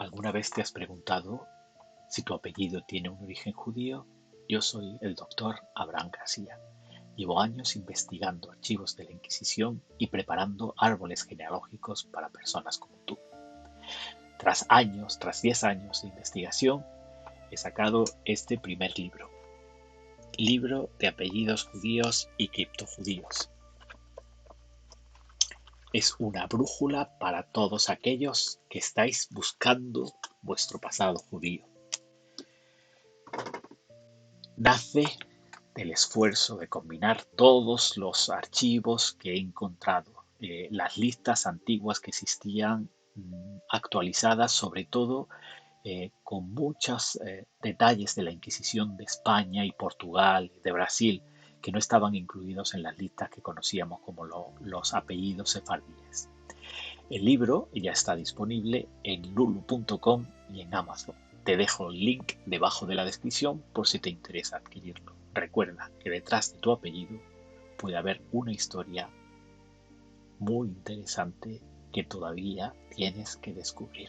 ¿Alguna vez te has preguntado si tu apellido tiene un origen judío? Yo soy el doctor Abraham García. Llevo años investigando archivos de la Inquisición y preparando árboles genealógicos para personas como tú. Tras 10 años de investigación, he sacado este primer libro. Libro de apellidos judíos y criptojudíos. Es una brújula para todos aquellos que estáis buscando vuestro pasado judío. Nace del esfuerzo de combinar todos los archivos que he encontrado, las listas antiguas que existían, actualizadas sobre todo con muchos detalles de la Inquisición de España y Portugal, de Brasil, que no estaban incluidos en las listas que conocíamos como los apellidos sefardíes. El libro ya está disponible en lulu.com y en Amazon. Te dejo el link debajo de la descripción por si te interesa adquirirlo. Recuerda que detrás de tu apellido puede haber una historia muy interesante que todavía tienes que descubrir.